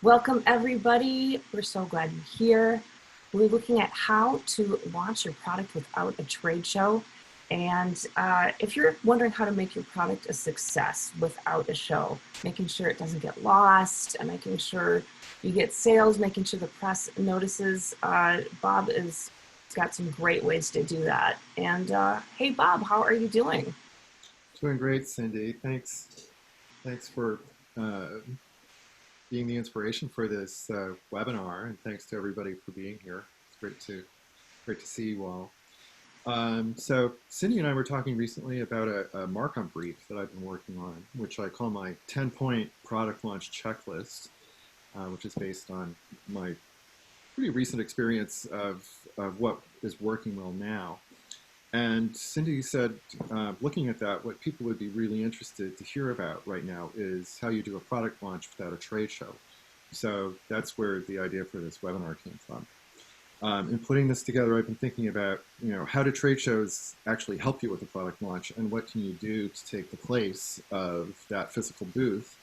Welcome everybody. We're so glad you're here. We're looking at how to launch your product without a trade show. And if you're wondering how to make your product a success without a show, making sure it doesn't get lost, and making sure you get sales, making sure the press notices, Bob has got some great ways to do that. And hey, Bob, how are you doing? Doing great, Cindy. Thanks for uh, being the inspiration for this webinar, and thanks to everybody for being here. It's great to see you all. So Cindy and I were talking recently about a Marcom brief that I've been working on, which I call my 10-point product launch checklist, which is based on my pretty recent experience of what is working well now. And Cindy said, looking at that, what people would be really interested to hear about right now is how you do a product launch without a trade show. So that's where the idea for this webinar came from. In putting this together, I've been thinking about, how do trade shows actually help you with a product launch, and what can you do to take the place of that physical booth,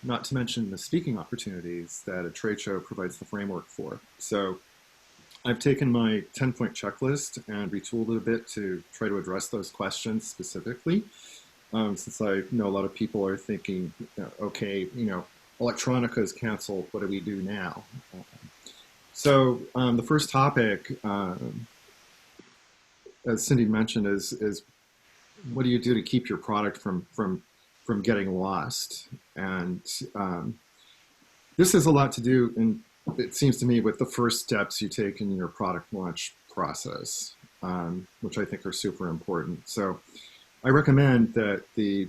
not to mention the speaking opportunities that a trade show provides the framework for. So I've taken my 10-point checklist and retooled it a bit to try to address those questions specifically, since I know a lot of people are thinking, okay, electronica is canceled, what do we do now? So the first topic, as Cindy mentioned, is what do you do to keep your product from getting lost? And this has a lot to do, in it seems to me, with the first steps you take in your product launch process, which I think are super important. So I recommend that the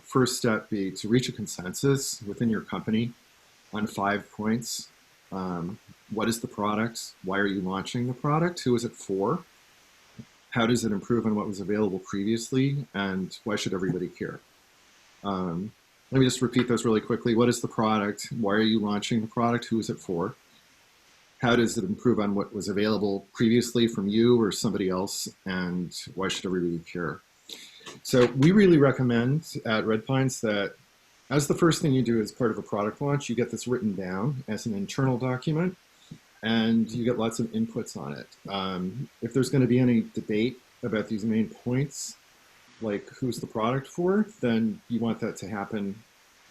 first step be to reach a consensus within your company on 5 points. What is the product? Why are you launching the product? Who is it for? How does it improve on what was available previously? And why should everybody care? Let me just repeat those really quickly. What is the product? Why are you launching the product? Who is it for? How does it improve on what was available previously from you or somebody else? And why should everybody care? So we really recommend at Red Pines that as the first thing you do as part of a product launch, you get this written down as an internal document, and you get lots of inputs on it. If there's going to be any debate about these main points, like who's the product for, then you want that to happen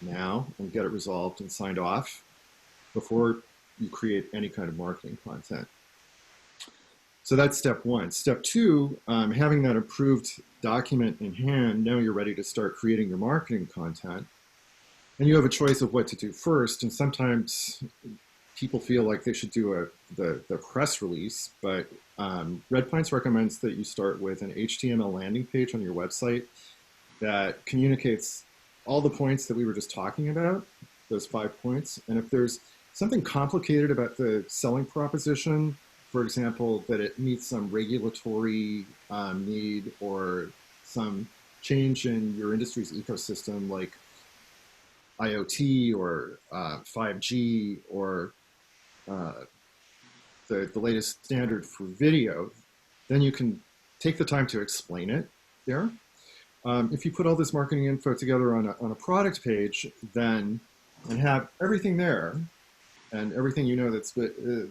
now and get it resolved and signed off before you create any kind of marketing content. So that's step one. Step two, having that approved document in hand, now you're ready to start creating your marketing content. And you have a choice of what to do first. And sometimes people feel like they should do the press release, but Red Pines recommends that you start with an HTML landing page on your website that communicates all the points that we were just talking about, those 5 points. And if there's something complicated about the selling proposition, for example, that it meets some regulatory need or some change in your industry's ecosystem, like IoT or 5G or the latest standard for video, then you can take the time to explain it there. If you put all this marketing info together on a product page, then and have everything there, and everything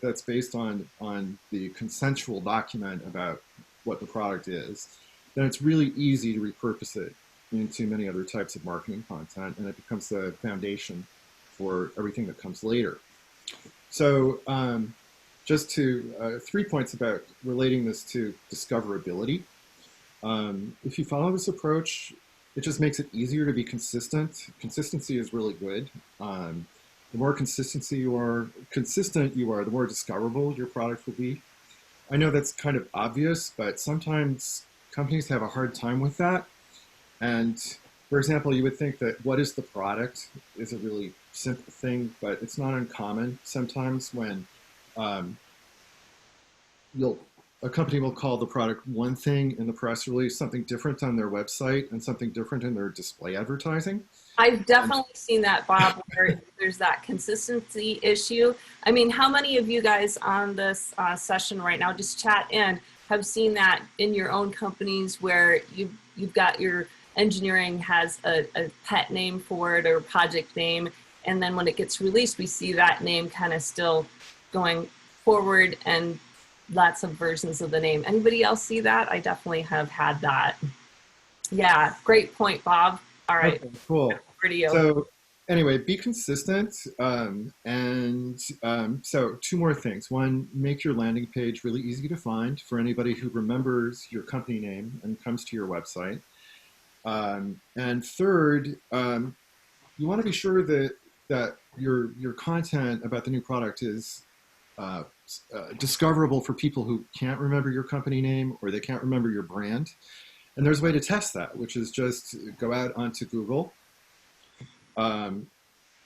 that's based on the consensual document about what the product is, then it's really easy to repurpose it into many other types of marketing content, and it becomes the foundation for everything that comes later. So just to 3 points about relating this to discoverability. If you follow this approach, it just makes it easier to be consistent. Consistency is really good. The more consistent you are, the more discoverable your product will be. I know that's kind of obvious, but sometimes companies have a hard time with that. And for example, you would think that what is the product is a really simple thing, but it's not uncommon sometimes when a company will call the product one thing in the press release, something different on their website, and something different in their display advertising. I've definitely seen that, Bob, where there's that consistency issue. I mean, how many of you guys on this session right now, just chat in, have seen that in your own companies where you've got your engineering has a pet name for it or project name, And then when it gets released, we see that name kind of still going forward and lots of versions of the name. Anybody else see that? I definitely have had that. Yeah, great point, Bob. All right, Okay, cool. over to you. So anyway, be consistent. So two more things. One, make your landing page really easy to find for anybody who remembers your company name and comes to your website. And third, you want to be sure that your content about the new product is uh, discoverable for people who can't remember your company name or they can't remember your brand. And there's a way to test that, which is just go out onto Google. Um,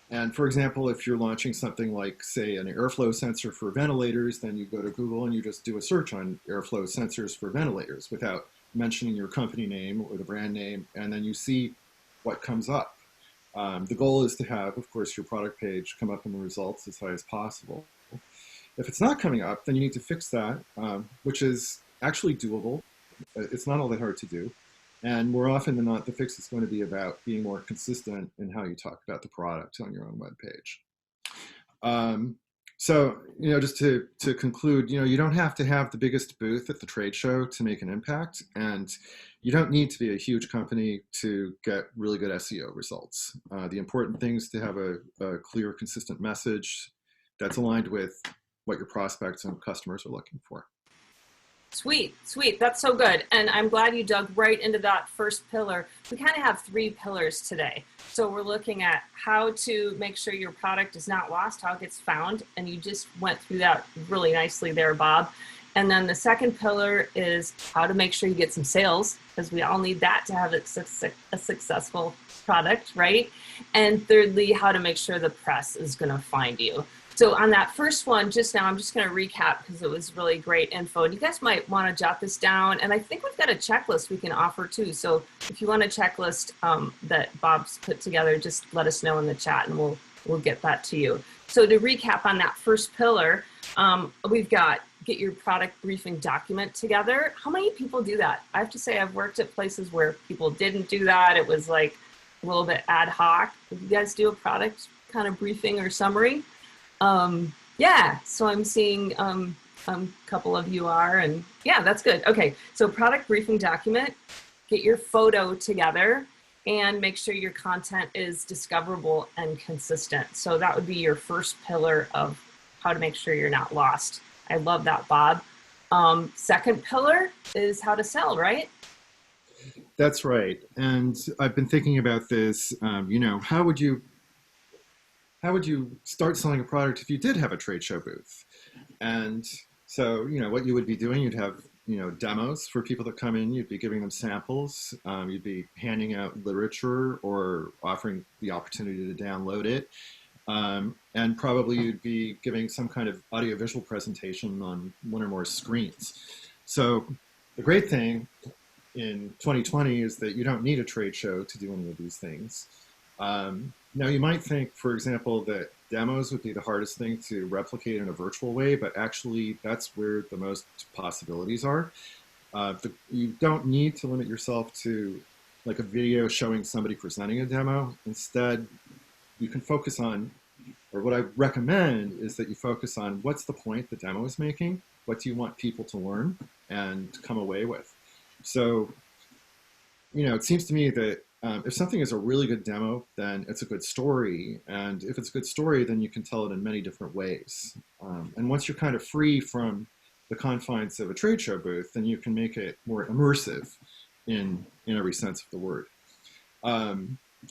and for example, if you're launching something like, say, an airflow sensor for ventilators, then you go to Google and you just do a search on airflow sensors for ventilators without mentioning your company name or the brand name, and then you see what comes up. The goal is to have, of course, your product page come up in the results as high as possible. If it's not coming up, then you need to fix that, which is actually doable. It's not all that hard to do. And more often than not, the fix is going to be about being more consistent in how you talk about the product on your own web page. So, just to conclude, you don't have to have the biggest booth at the trade show to make an impact, and you don't need to be a huge company to get really good SEO results. The important thing is to have a clear, consistent message that's aligned with what your prospects and customers are looking for. Sweet, sweet. That's so good. And I'm glad you dug right into that first pillar. We kind of have three pillars today. So we're looking at how to make sure your product is not lost, how it gets found. And you just went through that really nicely there, Bob. And then the second pillar is how to make sure you get some sales, because we all need that to have a successful product, right? And thirdly, how to make sure the press is going to find you. So on that first one, just now, I'm just going to recap because it was really great info. And you guys might want to jot this down. And I think we've got a checklist we can offer too. So if you want a checklist that Bob's put together, just let us know in the chat and we'll get that to you. So to recap on that first pillar, we've got get your product briefing document together. How many people do that? I have to say I've worked at places where people didn't do that. It was like a little bit ad hoc. If you guys do a product kind of briefing or summary, yeah, so I'm seeing a couple of you are, and yeah, that's good. Okay, so product briefing document, get your photo together, and make sure your content is discoverable and consistent. So that would be your first pillar of how to make sure you're not lost. I love that, Bob. Second pillar is how to sell, right? That's right. And I've been thinking about this. How would you start selling a product if you did have a trade show booth? And so, what you would be doing, you'd have, demos for people that come in, you'd be giving them samples, you'd be handing out literature or offering the opportunity to download it. And probably you'd be giving some kind of audiovisual presentation on one or more screens. So the great thing in 2020 is that you don't need a trade show to do any of these things. Now, you might think, for example, that demos would be the hardest thing to replicate in a virtual way, but actually that's where the most possibilities are. You don't need to limit yourself to like a video showing somebody presenting a demo. Instead, you can focus on, or what I recommend is that you focus on what's the point the demo is making, what do you want people to learn and come away with. So, it seems to me that if something is a really good demo, then it's a good story. And if it's a good story, then you can tell it in many different ways. And once you're kind of free from the confines of a trade show booth, then you can make it more immersive in every sense of the word. I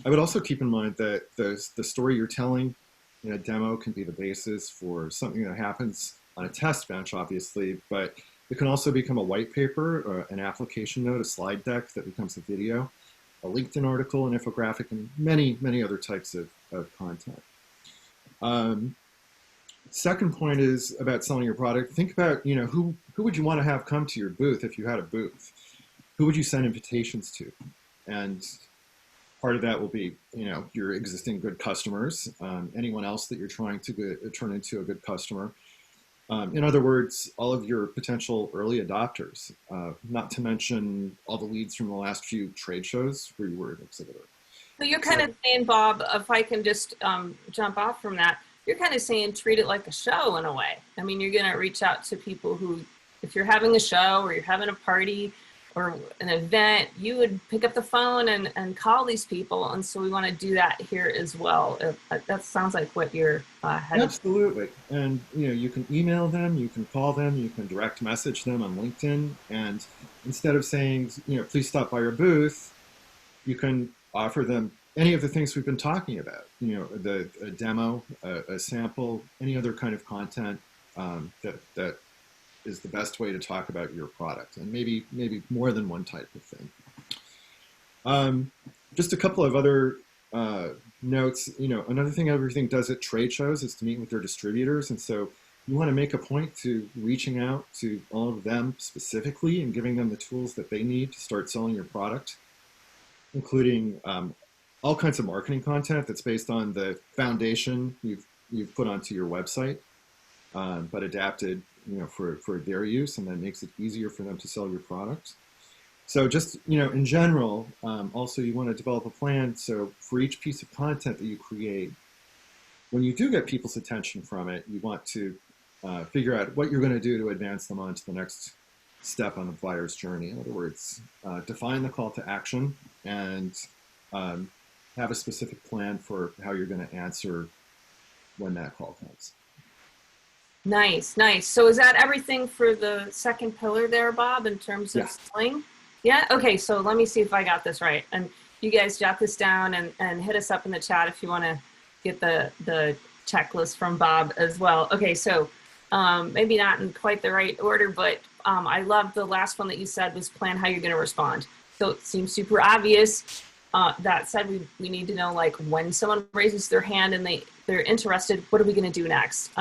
would also keep in mind that the story you're telling in a demo can be the basis for something that happens on a test bench, obviously, but it can also become a white paper, an application note, a slide deck that becomes a video, a LinkedIn article, an infographic, and many, many other types of content. Second point is about selling your product. Think about, who would you want to have come to your booth if you had a booth? Who would you send invitations to? And part of that will be, your existing good customers, anyone else that you're trying to turn into a good customer. In other words, all of your potential early adopters, not to mention all the leads from the last few trade shows where you were an exhibitor. So you're kind So of saying, Bob, if I can just jump off from that, you're kind of saying treat it like a show in a way. I mean, you're going to reach out to people who, if you're having a show or you're having a party or an event, you would pick up the phone and call these people. And so we want to do that here as well. That sounds like what you're headed. absolutely. And you can email them, you can call them, you can direct message them on LinkedIn. And instead of saying, please stop by our booth, you can offer them any of the things we've been talking about. A demo, a sample, any other kind of content that is the best way to talk about your product, and maybe more than one type of thing. Just a couple of other notes. Another thing everything does at trade shows is to meet with their distributors, and so you want to make a point to reaching out to all of them specifically and giving them the tools that they need to start selling your product, including all kinds of marketing content that's based on the foundation you've put onto your website, but adapted for their use, and that makes it easier for them to sell your product. So just, in general, also you want to develop a plan. So for each piece of content that you create, when you do get people's attention from it, you want to figure out what you're going to do to advance them on to the next step on the buyer's journey. In other words, define the call to action and have a specific plan for how you're going to answer when that call comes. Nice, nice. So is that everything for the second pillar there, Bob, in terms of selling? Yeah. Okay. So let me see if I got this right. And you guys jot this down and hit us up in the chat if you want to get the checklist from Bob as well. Okay. So maybe not in quite the right order, but I love the last one that you said was plan how you're going to respond. So it seems super obvious. That said, we need to know, like, when someone raises their hand and they're interested, what are we going to do next?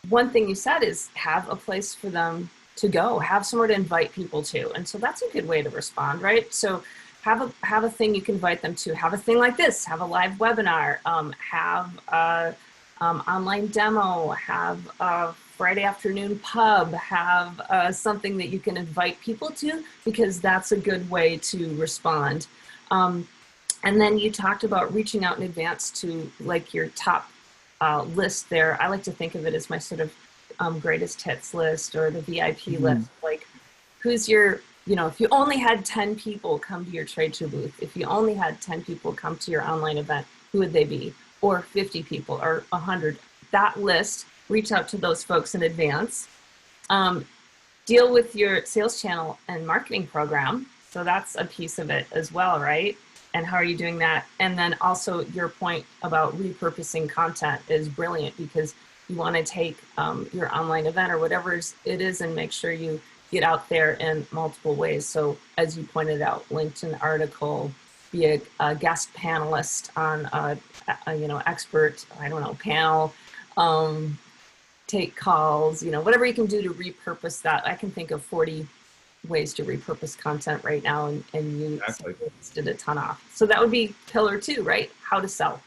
One thing you said is have a place for them to go, have somewhere to invite people to. And so that's a good way to respond, right? So have a thing you can invite them to, have a thing like this, have a live webinar, have a online demo, have a Friday afternoon pub, have something that you can invite people to, because that's a good way to respond. And then you talked about reaching out in advance to, like, your top list there. I like to think of it as my sort of greatest hits list, or the VIP list. Like, who's your, if you only had 10 people come to your trade show booth, if you only had 10 people come to your online event, who would they be? Or 50 people, or 100? That list, reach out to those folks in advance. Deal with your sales channel and marketing program. So that's a piece of it as well, right? And how are you doing that? And then also your point about repurposing content is brilliant, because you want to take your online event or whatever it is and make sure you get out there in multiple ways. So as you pointed out, LinkedIn article, be a guest panelist on a expert, panel, take calls, whatever you can do to repurpose that. I can think of 40 ways to repurpose content right now, and you listed a ton off. So that would be pillar 2, right? How to sell.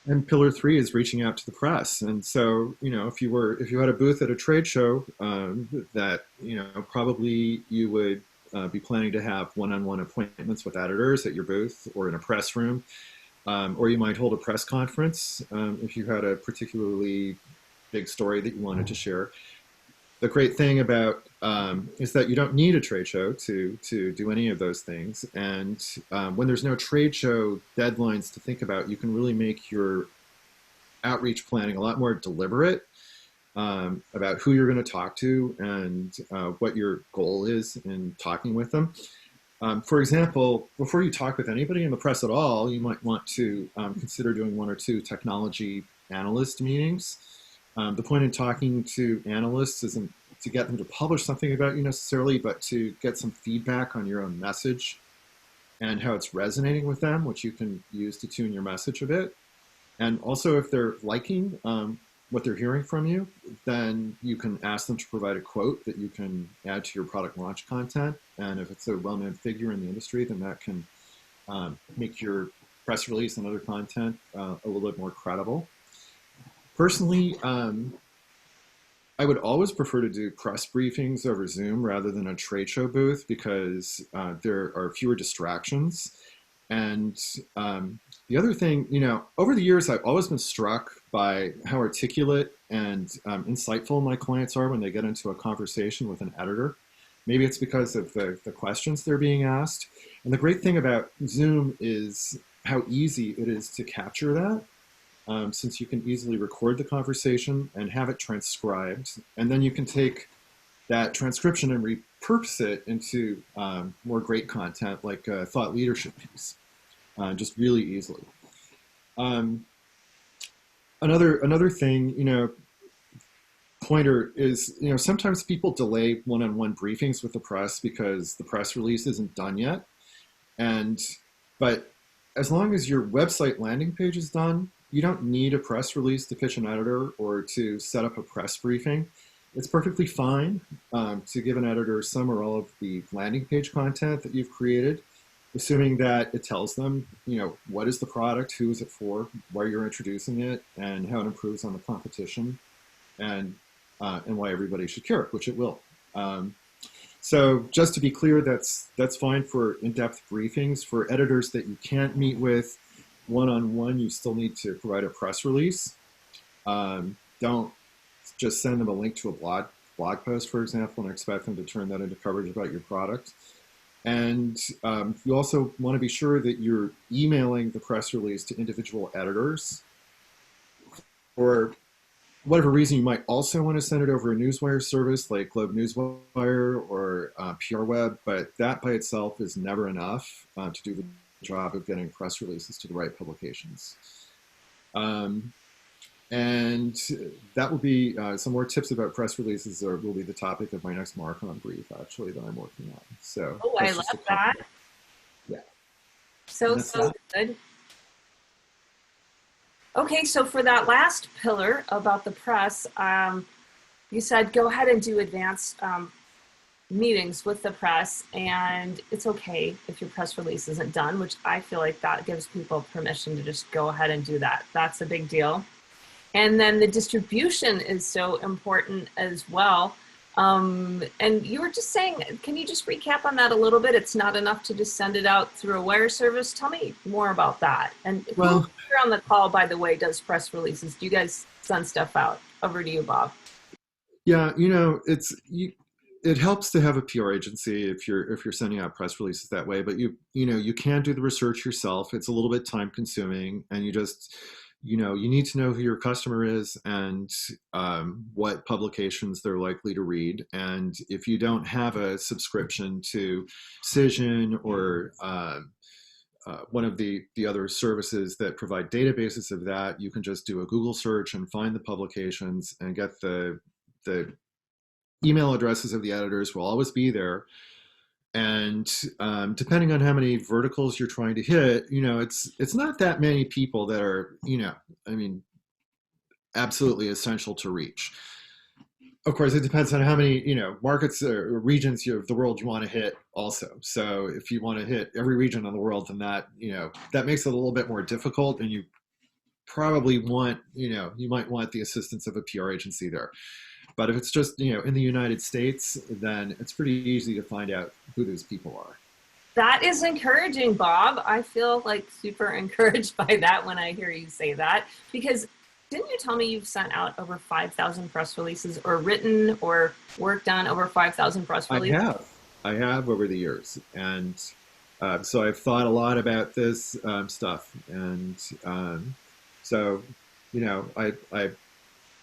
And pillar 3 is reaching out to the press. And so, if you had a booth at a trade show, that probably you would be planning to have one-on-one appointments with editors at your booth or in a press room, or you might hold a press conference if you had a particularly big story that you wanted to share. The great thing about is that you don't need a trade show to do any of those things. And when there's no trade show deadlines to think about, you can really make your outreach planning a lot more deliberate about who you're going to talk to and what your goal is in talking with them. For example, before you talk with anybody in the press at all, you might want to consider doing 1 or 2 technology analyst meetings. The point in talking to analysts isn't to get them to publish something about you necessarily, but to get some feedback on your own message and how it's resonating with them, which you can use to tune your message a bit. And also, if they're liking what they're hearing from you, then you can ask them to provide a quote that you can add to your product launch content. And if it's a well-known figure in the industry, then that can make your press release and other content a little bit more credible. Personally, I would always prefer to do press briefings over Zoom rather than a trade show booth, because there are fewer distractions. And the other thing, over the years, I've always been struck by how articulate and insightful my clients are when they get into a conversation with an editor. Maybe it's because of the questions they're being asked. And the great thing about Zoom is how easy it is to capture that, since you can easily record the conversation and have it transcribed. And then you can take that transcription and repurpose it into more great content, like a thought leadership piece, just really easily. Another thing, pointer is, sometimes people delay one-on-one briefings with the press because the press release isn't done yet. But as long as your website landing page is done, you don't need a press release to pitch an editor or to set up a press briefing. It's perfectly fine to give an editor some or all of the landing page content that you've created, assuming that it tells them, what is the product, who is it for, why you're introducing it, and how it improves on the competition, and why everybody should care, which it will. So just to be clear, that's fine for in-depth briefings. For editors that you can't meet with one-on-one, you still need to provide a press release. Don't just send them a link to a blog post, for example, and expect them to turn that into coverage about your product. And you also want to be sure that you're emailing the press release to individual editors. For whatever reason, you might also want to send it over a newswire service like Globe Newswire or PRWeb, but that by itself is never enough to do the job of getting press releases to the right publications. And that will be some more tips about press releases will be the topic of my next Marcom brief, actually, that I'm working on. So, I love that. Yeah. So good. Okay, so for that last pillar about the press, you said go ahead and do advanced meetings with the press, and it's okay if your press release isn't done, which I feel like that gives people permission to just go ahead and do that. That's a big deal. And then the distribution is so important as well. And you were just saying, can you just recap on that a little bit? It's not enough to just send it out through a wire service. Tell me more about that. And who here on the call, by the way, does press releases? Do you guys send stuff out? Over to you, Bob. Yeah, it helps to have a PR agency if you're sending out press releases that way. But you can do the research yourself. It's a little bit time consuming, and you need to know who your customer is and what publications they're likely to read. And if you don't have a subscription to Cision or one of the other services that provide databases of that, you can just do a Google search and find the publications and get the email addresses of the editors will always be there. And depending on how many verticals you're trying to hit, it's not that many people that are, absolutely essential to reach. Of course, it depends on how many, markets or regions of the world you want to hit also. So if you want to hit every region of the world, then that makes it a little bit more difficult, and you probably want, you might want the assistance of a PR agency there. But if it's just, in the United States, then it's pretty easy to find out who those people are. That is encouraging, Bob. I feel like super encouraged by that when I hear you say that, because didn't you tell me you've sent out over 5,000 press releases, or written or worked on over 5,000 press releases? I have over the years. And so I've thought a lot about this stuff. And so,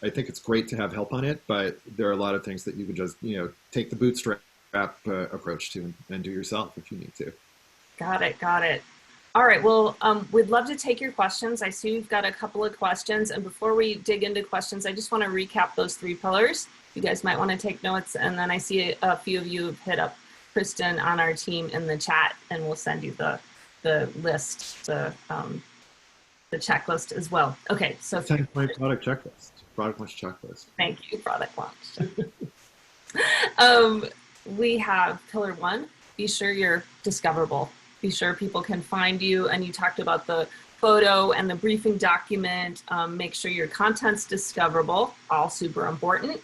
I think it's great to have help on it, but there are a lot of things that you could just, take the bootstrap approach to and do yourself if you need to. Got it. All right, well, we'd love to take your questions. I see we've got a couple of questions, and before we dig into questions, I just want to recap those 3 pillars. You guys might want to take notes, and then I see a few of you have hit up Kristen on our team in the chat, and we'll send you the list, the checklist as well. Okay, so my product checklist. Product launch checklist. Thank you, product launch. We have pillar 1, be sure you're discoverable. Be sure people can find you. And you talked about the photo and the briefing document. Make sure your content's discoverable, all super important.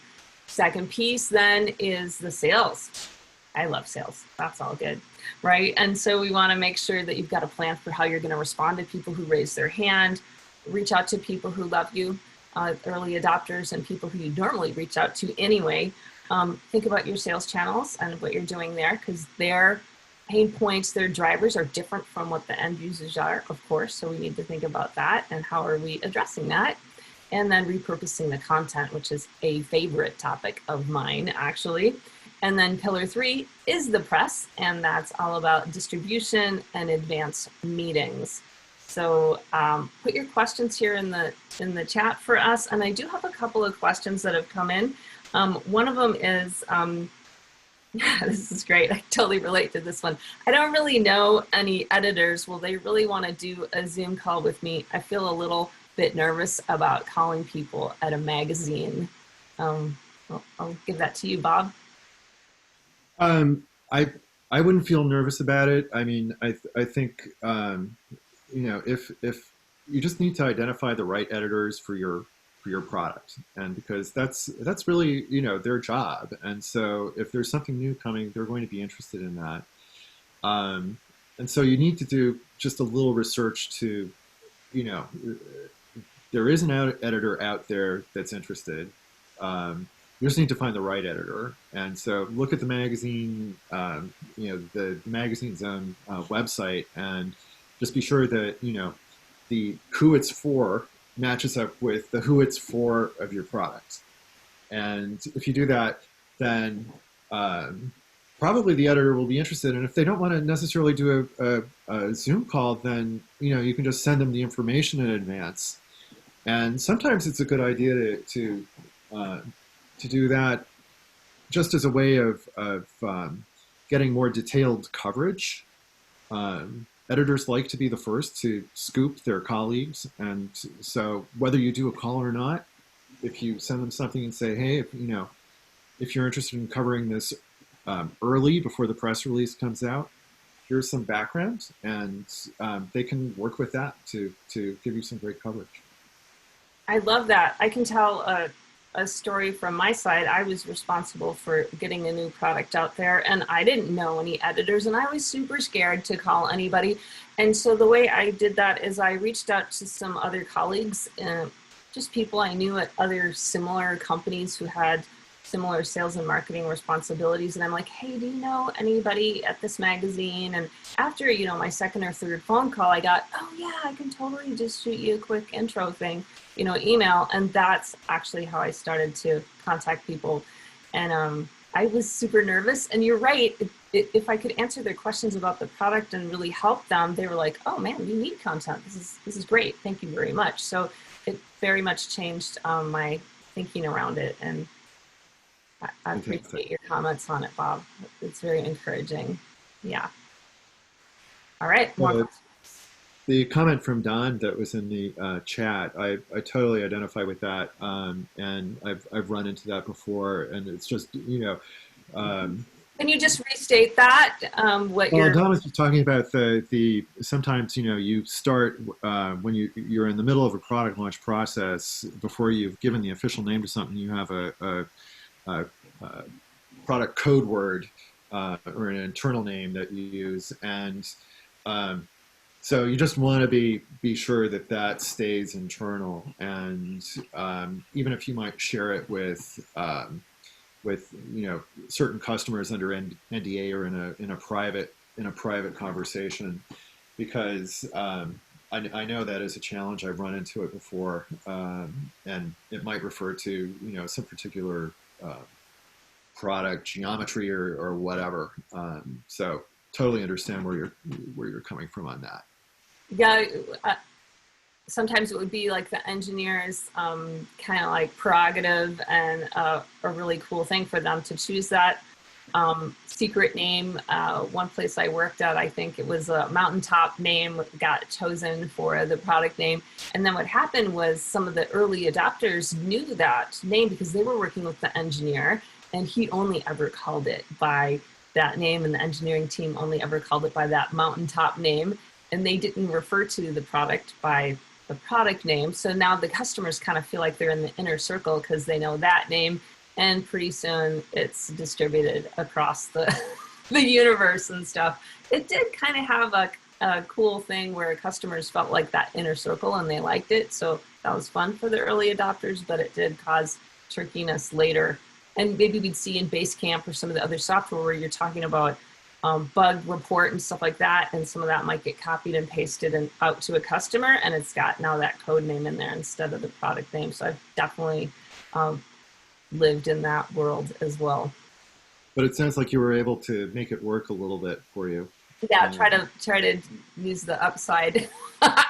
Second piece then is the sales. I love sales. That's all good, right? And so we want to make sure that you've got a plan for how you're going to respond to people who raise their hand, reach out to people who love you, early adopters, and people who you normally reach out to anyway. Think about your sales channels and what you're doing there, because their pain points, their drivers are different from what the end users are, of course. So we need to think about that and how are we addressing that. And then repurposing the content, which is a favorite topic of mine, actually. And then pillar 3 is the press, and that's all about distribution and advanced meetings. So put your questions here in the chat for us. And I do have a couple of questions that have come in. One of them is, this is great. I totally relate to this one. I don't really know any editors. Will they really want to do a Zoom call with me? I feel a little bit nervous about calling people at a magazine. I'll give that to you, Bob. I wouldn't feel nervous about it. I mean, I think if you just need to identify the right editors for your product, and because that's really their job. And so if there's something new coming, they're going to be interested in that. And so you need to do just a little research to, there is an editor out there that's interested. You just need to find the right editor. And so look at the magazine, the magazine's own website, and just be sure that, the who it's for matches up with the who it's for of your product. And if you do that, then probably the editor will be interested. And if they don't want to necessarily do a Zoom call, then, you can just send them the information in advance. And sometimes it's a good idea to do that just as a way of getting more detailed coverage. Editors like to be the first to scoop their colleagues. And so whether you do a call or not, if you send them something and say, hey, if you're interested in covering this early before the press release comes out, here's some background, and they can work with that to give you some great coverage. I love that. I can tell a story from my side. I was responsible for getting a new product out there, and I didn't know any editors, and I was super scared to call anybody. And so the way I did that is I reached out to some other colleagues, just people I knew at other similar companies who had similar sales and marketing responsibilities. And I'm like, hey, do you know anybody at this magazine? And after, my second or third phone call, I got, oh yeah, I can totally just shoot you a quick intro thing, email. And that's actually how I started to contact people. And I was super nervous. And you're right. If I could answer their questions about the product and really help them, they were like, oh man, we need content. This is great. Thank you very much. So it very much changed my thinking around it. And I appreciate your comments on it, Bob. It's very encouraging. Yeah. All right. The comment from Don that was in the chat, I totally identify with that, and I've run into that before, and it's just Can you just restate that? What well, Don was talking about the sometimes you start when you're in the middle of a product launch process before you've given the official name to something. You have a product code word or an internal name that you use, and so you just want to be sure that stays internal. And even if you might share it with certain customers under NDA or in a private conversation, because I know that is a challenge. I've run into it before, and it might refer to some particular product geometry or whatever. So totally understand where you're coming from on that. Yeah, sometimes it would be like the engineer's kind of like prerogative and a really cool thing for them to choose that secret name. One place I worked at, I think it was a mountaintop name got chosen for the product name. And then what happened was some of the early adopters knew that name because they were working with the engineer, and he only ever called it by that name, and the engineering team only ever called it by that mountaintop name. And they didn't refer to the product by the product name. So now the customers kind of feel like they're in the inner circle because they know that name and pretty soon it's distributed across the the universe and stuff. It did kind of have a cool thing where customers felt like that inner circle and they liked it. So that was fun for the early adopters, but it did cause trickiness later. And maybe we'd see in Basecamp or some of the other software where you're talking about bug report and stuff like that. And some of that might get copied and pasted and out to a customer, and it's got now that code name in there instead of the product name. So I've definitely lived in that world as well. But it sounds like you were able to make it work a little bit for you. Yeah, Um, try to use the upside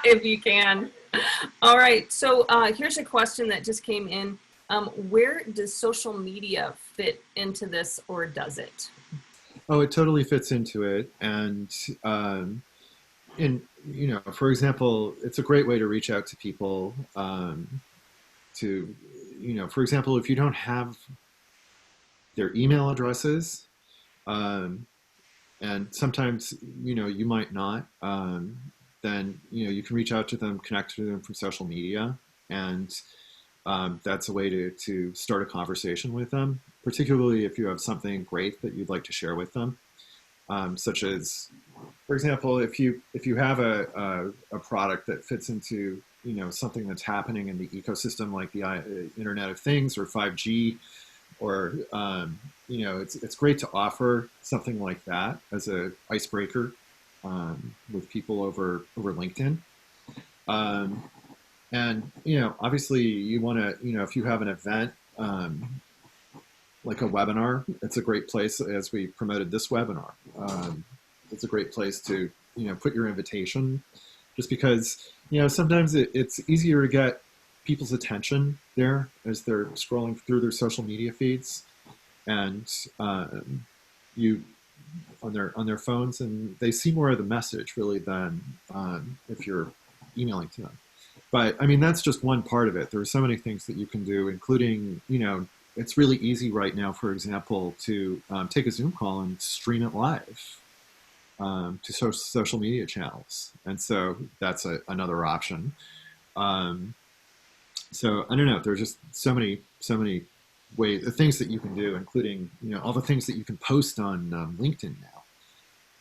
if you can. All right, so here's a question that just came in. Where does social media fit into this, or does it? oh, it totally fits into it. And in for example, it's a great way to reach out to people. To for example, if you don't have their email addresses, um, and sometimes you might not, then you can reach out to them, connect to them from social media, and that's a way to start a conversation with them, particularly if you have something great that you'd like to share with them, such as, for example, if you have a product that fits into something that's happening in the ecosystem, like the Internet of Things or 5G, or it's great to offer something like that as a icebreaker with people over LinkedIn. Um, and obviously you want to if you have an event, like a webinar, it's a great place, as we promoted this webinar. It's a great place to put your invitation, just because sometimes it's easier to get people's attention there as they're scrolling through their social media feeds, and you on their phones, and they see more of the message really than if you're emailing to them. But I mean, that's just one part of it. There are so many things that you can do, including it's really easy right now, for example, to take a Zoom call and stream it live to social media channels, and so that's another option. Um, so I don't know. There's just so many ways, the things that you can do, including all the things that you can post on LinkedIn now.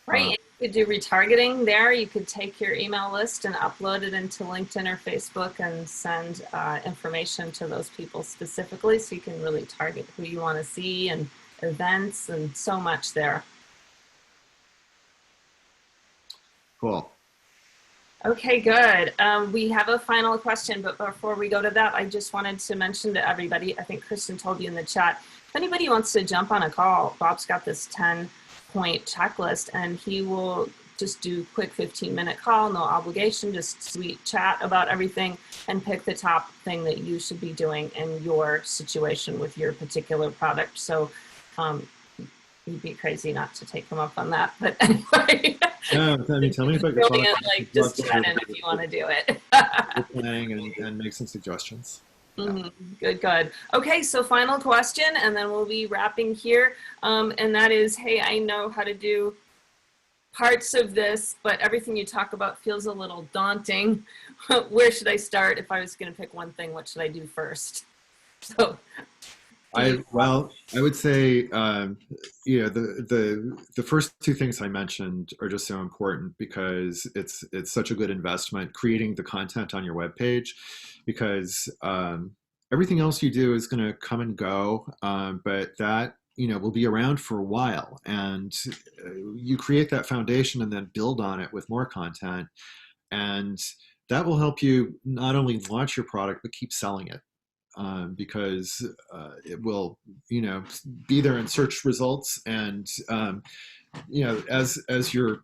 Right. You could do retargeting there. You could take your email list and upload it into LinkedIn or Facebook and send information to those people specifically, so you can really target who you want to see and events and so much there. Cool. Okay, good. We have a final question, but before we go to that, I just wanted to mention to everybody, I think Kristen told you in the chat, if anybody wants to jump on a call, Bob's got this 10-point checklist, and he will just do quick 15-minute call, no obligation, just sweet chat about everything, and pick the top thing that you should be doing in your situation with your particular product. So you'd be crazy not to take him up on that. But anyway, Yeah, I mean, tell me about your product. like just chat in if you want to do it. Planning and make some suggestions. Good, good. Okay, so final question, and then we'll be wrapping here. And that is, hey, I know how to do parts of this, but everything you talk about feels a little daunting. Where should I start? If I was going to pick one thing, what should I do first? So, I would say the first two things I mentioned are just so important, because it's such a good investment creating the content on your webpage, because everything else you do is going to come and go, but that will be around for a while, and you create that foundation and then build on it with more content, and that will help you not only launch your product but keep selling it. Because it will, be there in search results, and as your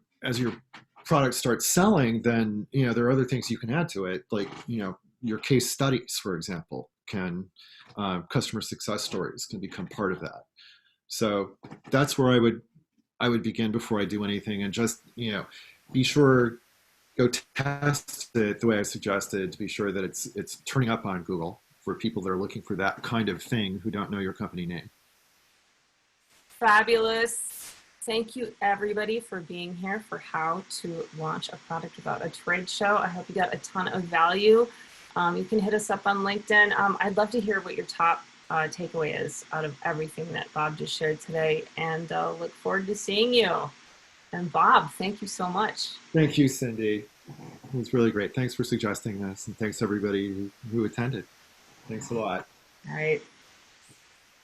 product starts selling, then there are other things you can add to it, like your case studies, for example, can customer success stories can become part of that. So that's where I would begin before I do anything, and just be sure, go test it the way I suggested, to be sure that it's turning up on Google for people that are looking for that kind of thing who don't know your company name. fabulous. Thank you, everybody, for being here for how to launch a product without a trade show. I hope you got a ton of value. You can hit us up on LinkedIn. I'd love to hear what your top takeaway is out of everything that Bob just shared today, and look forward to seeing you. And Bob, thank you so much. Thank you, Cindy. It was really great. Thanks for suggesting this, and thanks everybody who attended. Thanks a lot. All right.